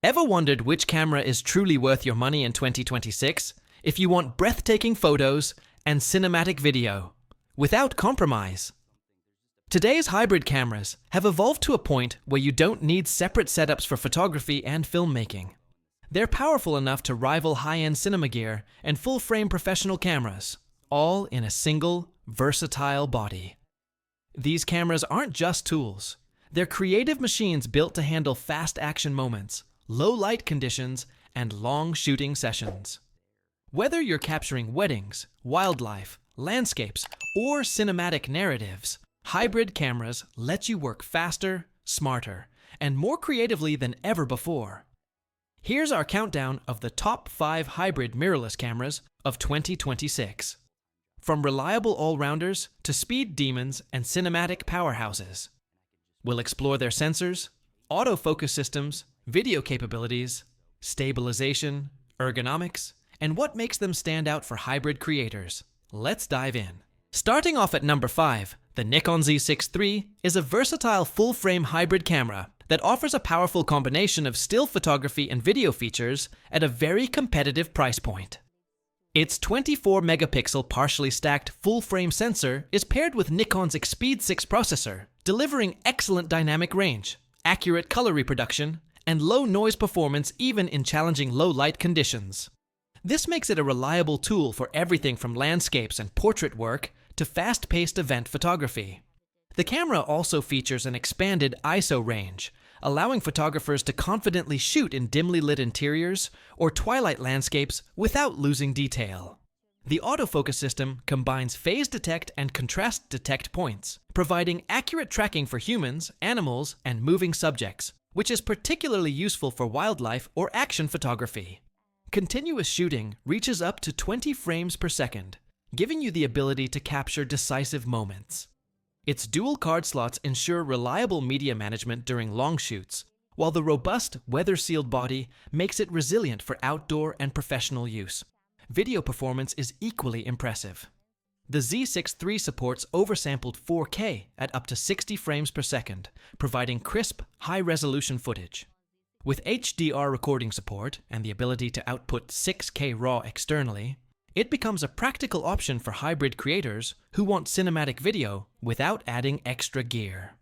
Ever wondered which camera is truly worth your money in 2026? If you want breathtaking photos and cinematic video without compromise. Today's hybrid cameras have evolved to a point where you don't need separate setups for photography and filmmaking. They're powerful enough to rival high-end cinema gear and full-frame professional cameras, all in a single, versatile body. These cameras aren't just tools. They're creative machines built to handle fast action moments, low light conditions, and long shooting sessions. Whether you're capturing weddings, wildlife, landscapes, or cinematic narratives, hybrid cameras let you work faster, smarter, and more creatively than ever before. Here's our countdown of the top 5 hybrid mirrorless cameras of 2026. From reliable all-rounders to speed demons and cinematic powerhouses. We'll explore their sensors, autofocus systems, video capabilities, stabilization, ergonomics, and what makes them stand out for hybrid creators. Let's dive in. Starting off at number 5, the Nikon Z6 III is a versatile full-frame hybrid camera that offers a powerful combination of still photography and video features at a very competitive price point. Its 24-megapixel partially stacked full-frame sensor is paired with Nikon's X-H2S processor, delivering excellent dynamic range, accurate color reproduction, and low noise performance even in challenging low-light conditions. This makes it a reliable tool for everything from landscapes and portrait work to fast-paced event photography. The camera also features an expanded ISO range, allowing photographers to confidently shoot in dimly lit interiors or twilight landscapes without losing detail. The autofocus system combines phase detect and contrast detect points, providing accurate tracking for humans, animals, and moving subjects, which is particularly useful for wildlife or action photography. Continuous shooting reaches up to 20 frames per second, giving you the ability to capture decisive moments. Its dual card slots ensure reliable media management during long shoots, while the robust, weather-sealed body makes it resilient for outdoor and professional use. Video performance is equally impressive. The Z6 III supports oversampled 4K at up to 60 frames per second, providing crisp, high-resolution footage. With HDR recording support and the ability to output 6K RAW externally, it becomes a practical option for hybrid creators who want cinematic video without adding extra gear.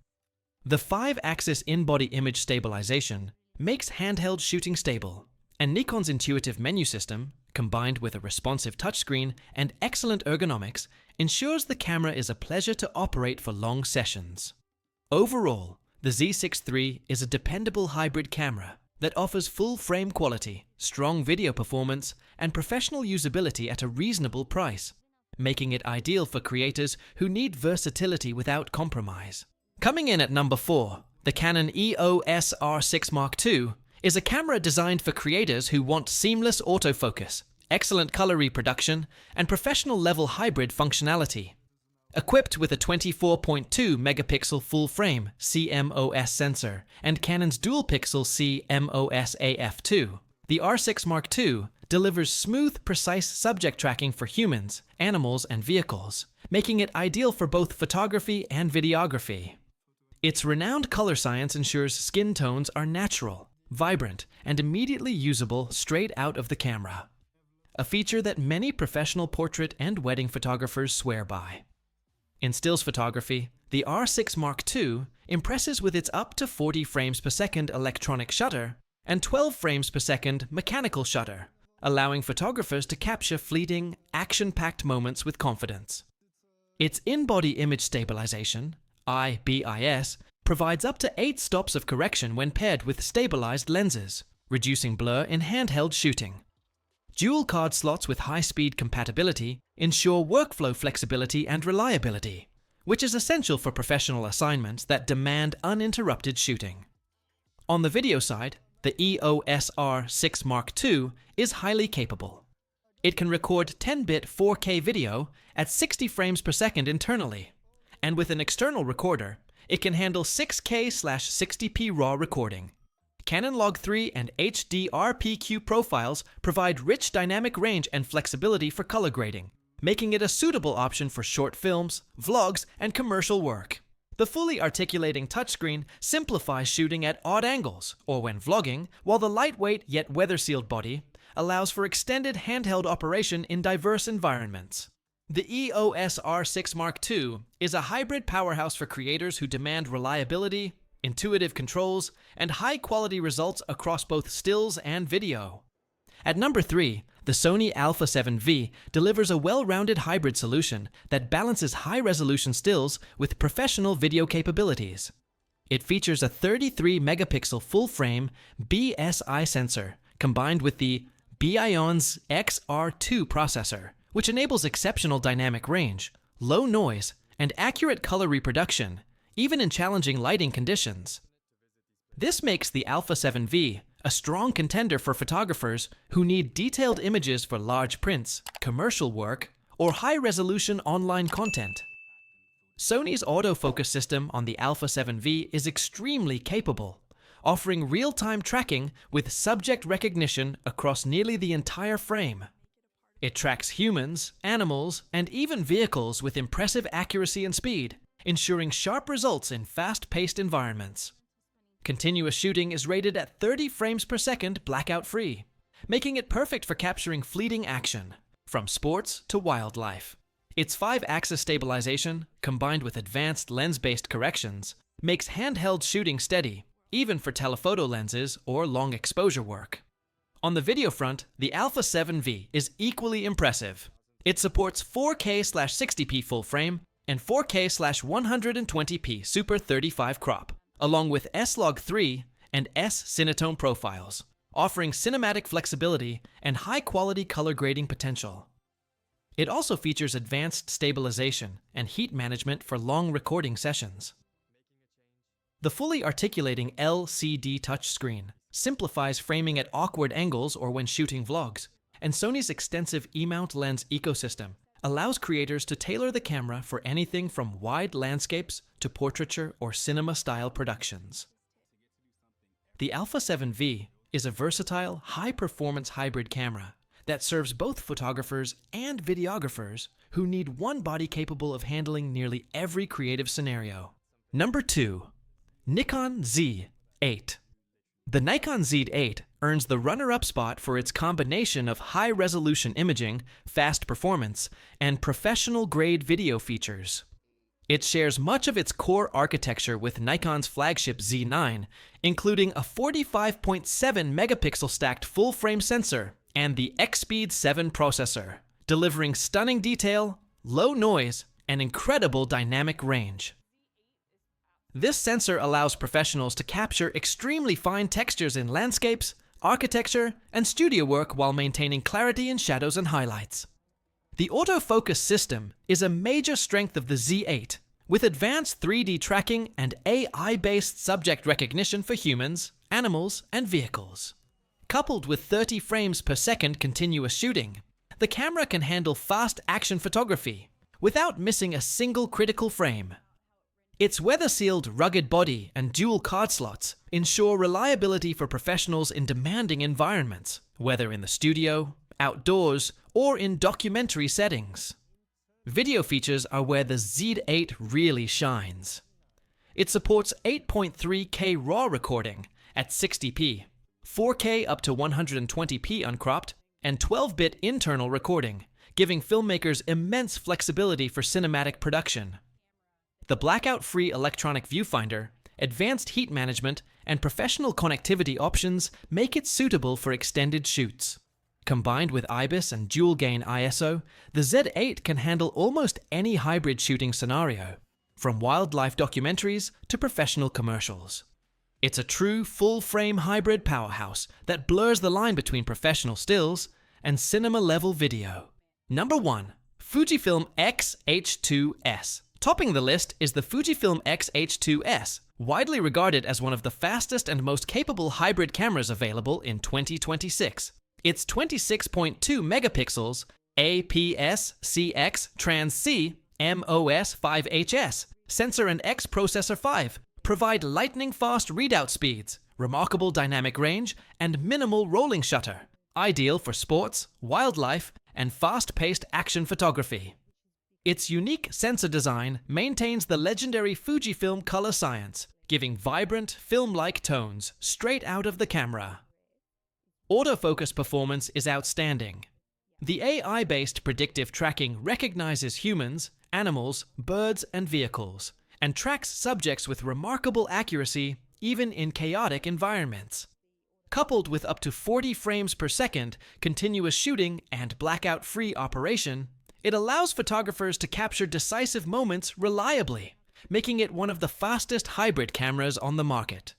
The 5-axis in-body image stabilization makes handheld shooting stable, and Nikon's intuitive menu system, combined with a responsive touchscreen and excellent ergonomics, ensures the camera is a pleasure to operate for long sessions. Overall, the Z6 III is a dependable hybrid camera that offers full frame quality, strong video performance, and professional usability at a reasonable price, making it ideal for creators who need versatility without compromise. Coming in at number 4, the Canon EOS R6 Mark II is a camera designed for creators who want seamless autofocus, excellent color reproduction, and professional-level hybrid functionality. Equipped with a 24.2 megapixel full-frame CMOS sensor and Canon's dual-pixel CMOS AF2, the R6 Mark II delivers smooth, precise subject tracking for humans, animals, and vehicles, making it ideal for both photography and videography. Its renowned color science ensures skin tones are natural, vibrant, and immediately usable straight out of the camera, a feature that many professional portrait and wedding photographers swear by. In stills photography, the R6 Mark II impresses with its up to 40 frames per second electronic shutter and 12 frames per second mechanical shutter, allowing photographers to capture fleeting, action-packed moments with confidence. Its in-body image stabilization, IBIS, provides up to 8 stops of correction when paired with stabilized lenses, reducing blur in handheld shooting. Dual card slots with high-speed compatibility ensure workflow flexibility and reliability, which is essential for professional assignments that demand uninterrupted shooting. On the video side, the EOS R6 Mark II is highly capable. It can record 10-bit 4K video at 60 frames per second internally, and with an external recorder, it can handle 6K/60p RAW recording. Canon Log3 and HDR-PQ profiles provide rich dynamic range and flexibility for color grading, making it a suitable option for short films, vlogs, and commercial work. The fully articulating touchscreen simplifies shooting at odd angles or when vlogging, while the lightweight yet weather-sealed body allows for extended handheld operation in diverse environments. The EOS R6 Mark II is a hybrid powerhouse for creators who demand reliability, intuitive controls, and high-quality results across both stills and video. At number 3, the Sony Alpha 7V delivers a well-rounded hybrid solution that balances high-resolution stills with professional video capabilities. It features a 33-megapixel full-frame BSI sensor combined with the Bion's XR2 processor, which enables exceptional dynamic range, low noise, and accurate color reproduction, even in challenging lighting conditions. This makes the Alpha 7V a strong contender for photographers who need detailed images for large prints, commercial work, or high-resolution online content. Sony's autofocus system on the Alpha 7V is extremely capable, offering real-time tracking with subject recognition across nearly the entire frame. It tracks humans, animals, and even vehicles with impressive accuracy and speed, ensuring sharp results in fast-paced environments. Continuous shooting is rated at 30 frames per second blackout-free, making it perfect for capturing fleeting action, from sports to wildlife. Its 5-axis stabilization, combined with advanced lens-based corrections, makes handheld shooting steady, even for telephoto lenses or long exposure work. On the video front, the Alpha 7V is equally impressive. It supports 4K/60p full frame and 4K/120p Super 35 crop, along with S-Log3 and S-Cinetone profiles, offering cinematic flexibility and high-quality color grading potential. It also features advanced stabilization and heat management for long recording sessions. The fully articulating LCD touchscreen simplifies framing at awkward angles or when shooting vlogs, and Sony's extensive E-mount lens ecosystem allows creators to tailor the camera for anything from wide landscapes to portraiture or cinema-style productions. The Alpha 7V is a versatile, high-performance hybrid camera that serves both photographers and videographers who need one body capable of handling nearly every creative scenario. Number 2. Nikon Z8. The Nikon Z8 earns the runner-up spot for its combination of high-resolution imaging, fast performance, and professional-grade video features. It shares much of its core architecture with Nikon's flagship Z9, including a 45.7-megapixel stacked full-frame sensor and the X-Speed 7 processor, delivering stunning detail, low noise, and incredible dynamic range. This sensor allows professionals to capture extremely fine textures in landscapes, architecture, and studio work while maintaining clarity in shadows and highlights. The autofocus system is a major strength of the Z8, with advanced 3D tracking and AI-based subject recognition for humans, animals, and vehicles. Coupled with 30 frames per second continuous shooting, the camera can handle fast action photography without missing a single critical frame. Its weather-sealed, rugged body and dual card slots ensure reliability for professionals in demanding environments, whether in the studio, outdoors, or in documentary settings. Video features are where the Z8 really shines. It supports 8.3K RAW recording at 60p, 4K up to 120p uncropped, and 12-bit internal recording, giving filmmakers immense flexibility for cinematic production. The blackout-free electronic viewfinder, advanced heat management, and professional connectivity options make it suitable for extended shoots. Combined with IBIS and dual-gain ISO, the Z8 can handle almost any hybrid shooting scenario, from wildlife documentaries to professional commercials. It's a true full-frame hybrid powerhouse that blurs the line between professional stills and cinema-level video. Number 1. Fujifilm X-H2S. Topping the list is the Fujifilm X-H2S, widely regarded as one of the fastest and most capable hybrid cameras available in 2026. Its 26.2 megapixels APS-C Trans-C MOS5HS sensor and X processor 5 provide lightning-fast readout speeds, remarkable dynamic range, and minimal rolling shutter, ideal for sports, wildlife, and fast-paced action photography. Its unique sensor design maintains the legendary Fujifilm color science, giving vibrant, film-like tones straight out of the camera. Autofocus performance is outstanding. The AI-based predictive tracking recognizes humans, animals, birds, and vehicles, and tracks subjects with remarkable accuracy even in chaotic environments. Coupled with up to 40 frames per second continuous shooting and blackout-free operation, it allows photographers to capture decisive moments reliably, making it one of the fastest hybrid cameras on the market.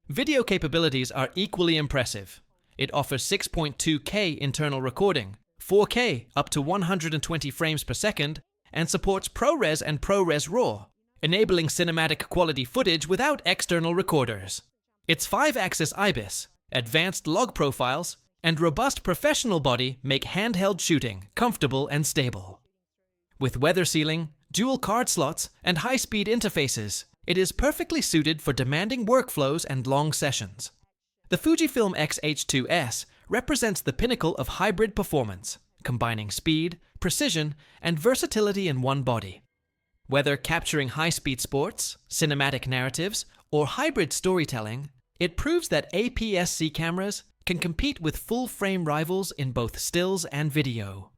Video capabilities are equally impressive. It offers 6.2K internal recording, 4K up to 120 frames per second, and supports ProRes and ProRes RAW, enabling cinematic quality footage without external recorders. Its 5-axis IBIS, advanced log profiles, and robust professional body make handheld shooting comfortable and stable. With weather sealing, dual card slots, and high-speed interfaces, it is perfectly suited for demanding workflows and long sessions. The Fujifilm X-H2S represents the pinnacle of hybrid performance, combining speed, precision, and versatility in one body. Whether capturing high-speed sports, cinematic narratives, or hybrid storytelling, it proves that APS-C cameras can compete with full-frame rivals in both stills and video.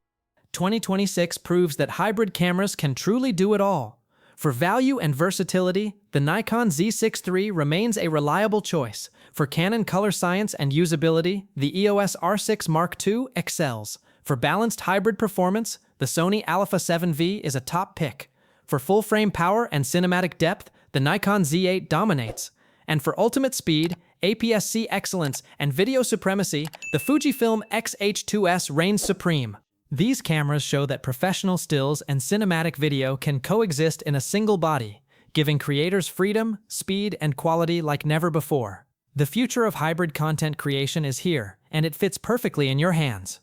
2026 proves that hybrid cameras can truly do it all. For value and versatility, the Nikon Z6 III remains a reliable choice. For Canon color science and usability, the EOS R6 Mark II excels. For balanced hybrid performance, the Sony Alpha 7V is a top pick. For full-frame power and cinematic depth, the Nikon Z8 dominates. And for ultimate speed, APS-C excellence, and video supremacy, the Fujifilm X-H2S reigns supreme. These cameras show that professional stills and cinematic video can coexist in a single body, giving creators freedom, speed, and quality like never before. The future of hybrid content creation is here, and it fits perfectly in your hands.